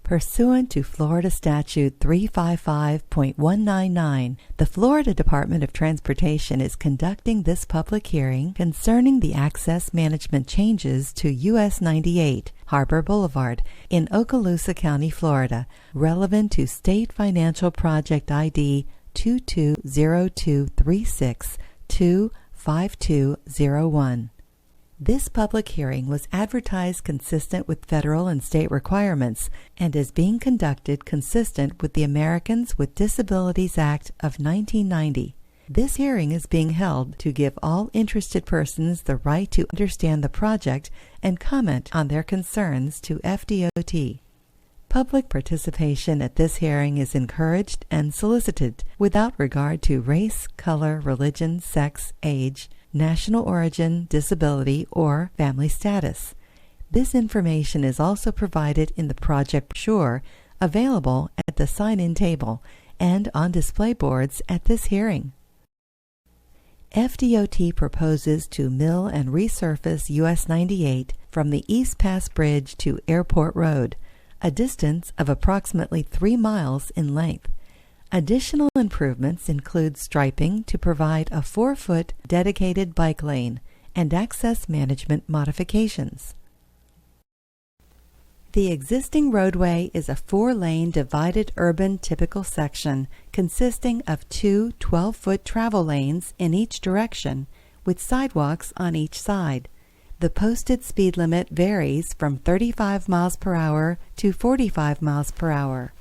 Pursuant to Florida Statute 355.199, the Florida Department of Transportation is conducting this public hearing concerning the access management changes to US 98, Harbor Boulevard, in Okaloosa County, Florida, relevant to State Financial Project ID 220236-25201. This public hearing was advertised consistent with federal and state requirements and is being conducted consistent with the Americans with Disabilities Act of 1990. This hearing is being held to give all interested persons the right to understand the project and comment on their concerns to FDOT. Public participation at this hearing is encouraged and solicited without regard to race, color, religion, sex, age, national origin, disability, or family status. This information is also provided in the project brochure available at the sign-in table and on display boards at this hearing. FDOT proposes to mill and resurface US 98 from the East Pass Bridge to Airport Road, a distance of approximately 3 miles in length. Additional improvements include striping to provide a 4-foot dedicated bike lane and access management modifications. The existing roadway is a 4-lane divided urban typical section consisting of 2 12-foot travel lanes in each direction with sidewalks on each side. The posted speed limit varies from 35 miles per hour to 45 miles per hour.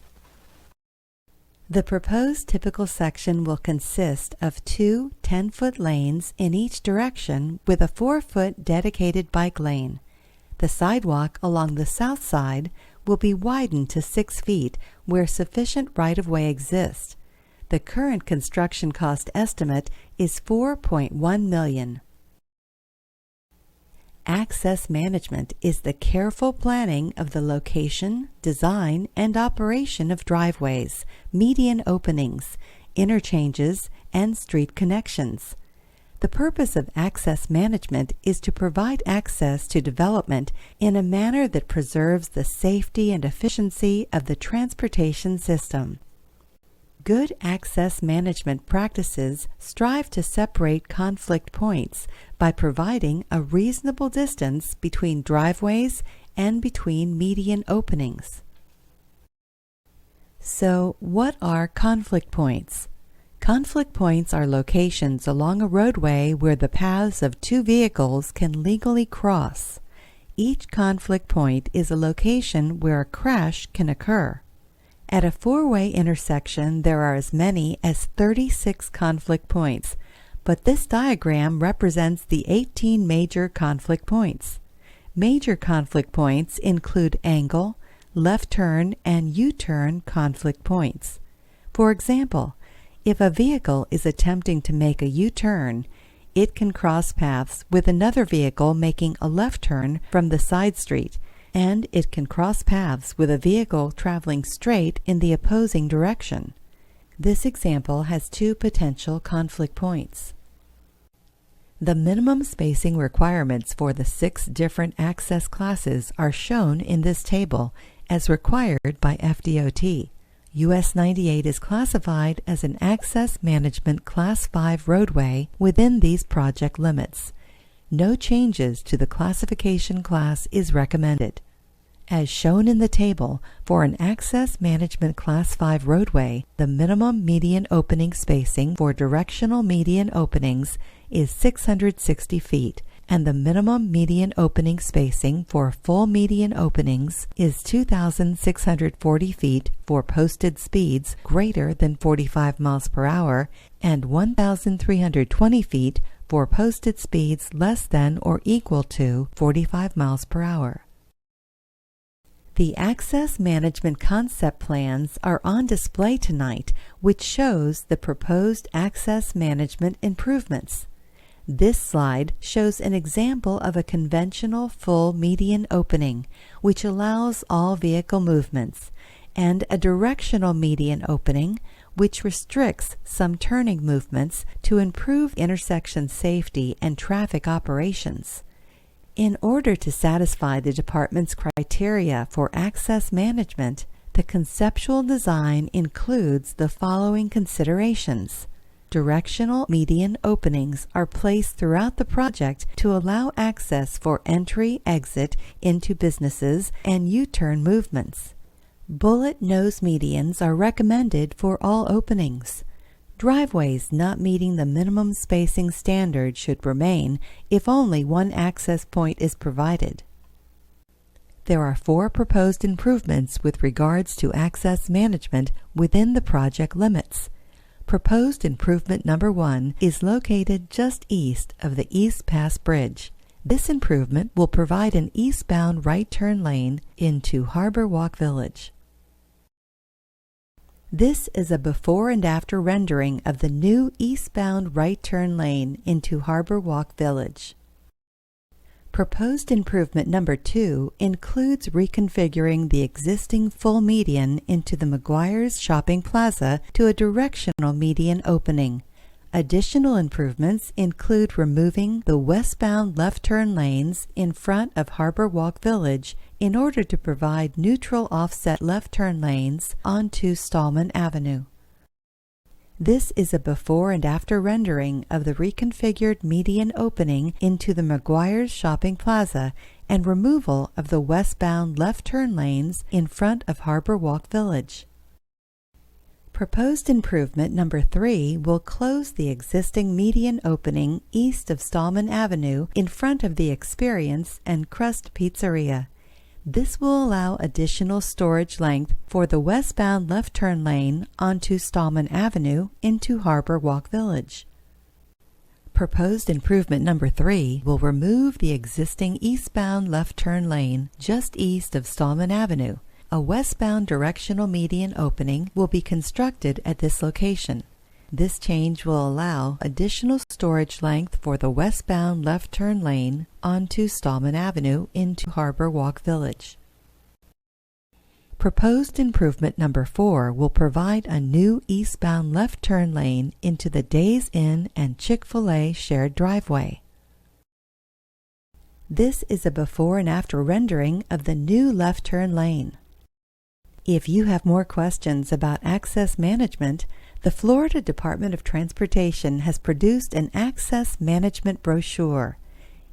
The proposed typical section will consist of 2 10-foot lanes in each direction with a 4-foot dedicated bike lane. The sidewalk along the south side will be widened to 6 feet where sufficient right-of-way exists. The current construction cost estimate is $4.1 million. Access management is the careful planning of the location, design, and operation of driveways, median openings, interchanges, and street connections. The purpose of access management is to provide access to development in a manner that preserves the safety and efficiency of the transportation system. Good access management practices strive to separate conflict points by providing a reasonable distance between driveways and between median openings. So, what are conflict points? Conflict points are locations along a roadway where the paths of 2 vehicles can legally cross. Each conflict point is a location where a crash can occur. At a 4-way intersection, there are as many as 36 conflict points, but this diagram represents the 18 major conflict points. Major conflict points include angle, left turn, and U-turn conflict points. For example, if a vehicle is attempting to make a U-turn, it can cross paths with another vehicle making a left turn from the side street, and it can cross paths with a vehicle traveling straight in the opposing direction. This example has 2 potential conflict points. The minimum spacing requirements for the 6 different access classes are shown in this table as required by FDOT. US 98 is classified as an Access Management Class 5 roadway within these project limits. No changes to the classification class is recommended. As shown in the table, for an Access Management Class 5 roadway, the minimum median opening spacing for directional median openings is 660 feet, and the minimum median opening spacing for full median openings is 2,640 feet for posted speeds greater than 45 miles per hour and 1,320 feet for posted speeds less than or equal to 45 miles per hour. The Access Management Concept Plans are on display tonight, which shows the proposed access management improvements. This slide shows an example of a conventional full median opening, which allows all vehicle movements, and a directional median opening, which restricts some turning movements to improve intersection safety and traffic operations. In order to satisfy the department's criteria for access management, The conceptual design includes the following considerations. Directional median openings are placed throughout the project to allow access for entry, exit into businesses, and U-turn movements. Bullet nose medians are recommended for all openings. Driveways not meeting the minimum spacing standard should remain if only one access point is provided. There are 4 proposed improvements with regards to access management within the project limits. Proposed improvement number 1 is located just east of the East Pass Bridge. This improvement will provide an eastbound right turn lane into Harbor Walk Village. This is a before and after rendering of the new eastbound right turn lane into Harbor Walk Village. Proposed improvement number 2 includes reconfiguring the existing full median into the McGuire's Shopping Plaza to a directional median opening. Additional improvements include removing the westbound left turn lanes in front of Harbor Walk Village in order to provide neutral offset left turn lanes onto Stallman Avenue. This is a before and after rendering of the reconfigured median opening into the McGuire's Shopping Plaza and removal of the westbound left turn lanes in front of Harbor Walk Village. Proposed improvement number 3 will close the existing median opening east of Stallman Avenue in front of the Experience and Crust Pizzeria. This will allow additional storage length for the westbound left turn lane onto Stallman Avenue into Harbor Walk Village. Proposed improvement number 3 will remove the existing eastbound left turn lane just east of Stallman Avenue. A westbound directional median opening will be constructed at this location. This change will allow additional storage length for the westbound left turn lane onto Stallman Avenue into Harbor Walk Village. Proposed improvement number 4 will provide a new eastbound left turn lane into the Days Inn and Chick-fil-A shared driveway. This is a before and after rendering of the new left turn lane. If you have more questions about access management, the Florida Department of Transportation has produced an access management brochure.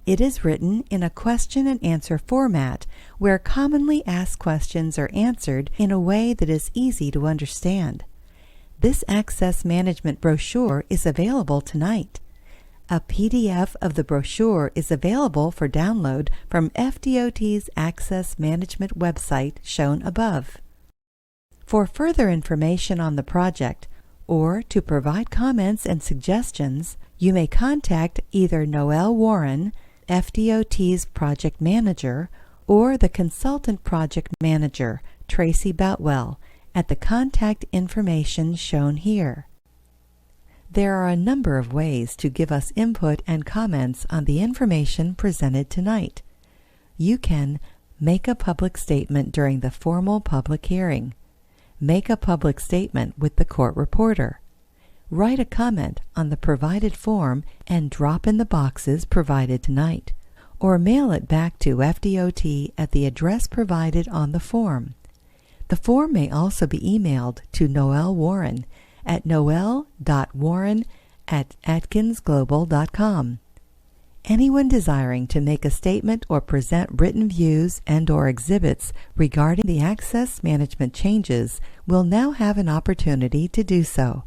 It is written in a question and answer format where commonly asked questions are answered in a way that is easy to understand. This access management brochure is available tonight. A PDF of the brochure is available for download from FDOT's Access Management website shown above. For further information on the project, or to provide comments and suggestions, you may contact either Noel Warren, FDOT's project manager, or the consultant project manager, Tracy Boutwell, at the contact information shown here. There are a number of ways to give us input and comments on the information presented tonight. You can make a public statement during the formal public hearing. Make a public statement with the court reporter. Write a comment on the provided form and drop in the boxes provided tonight, or mail it back to FDOT at the address provided on the form. The form may also be emailed to Noel Warren at noel.warren@atkinsglobal.com. Anyone desiring to make a statement or present written views and/or exhibits regarding the access management changes will now have an opportunity to do so.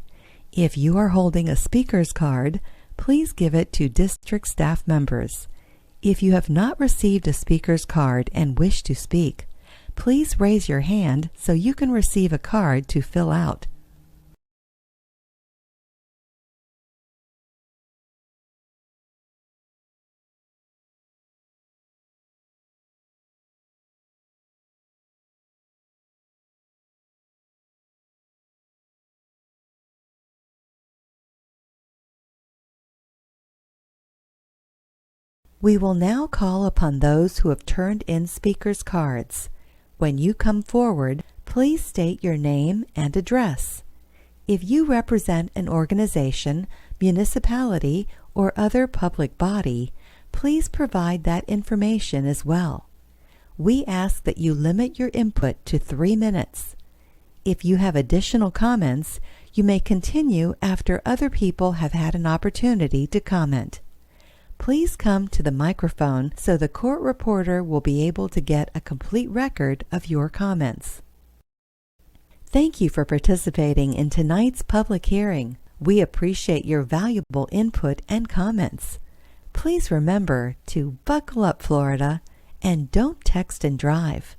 If you are holding a speaker's card, please give it to district staff members. If you have not received a speaker's card and wish to speak, please raise your hand so you can receive a card to fill out. We will now call upon those who have turned in speakers' cards. When you come forward, please state your name and address. If you represent an organization, municipality, or other public body, please provide that information as well. We ask that you limit your input to 3 minutes. If you have additional comments, you may continue after other people have had an opportunity to comment. Please come to the microphone so the court reporter will be able to get a complete record of your comments. Thank you for participating in tonight's public hearing. We appreciate your valuable input and comments. Please remember to buckle up, Florida, and don't text and drive.